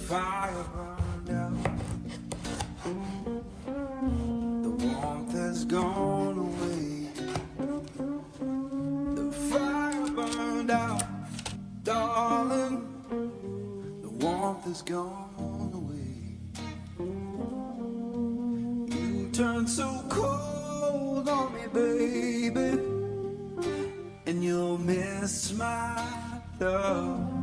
fire burned out. The warmth has gone away. The fire burned out, darling. The warmth has gone away. You turned so cold on me, baby, and you'll miss my love.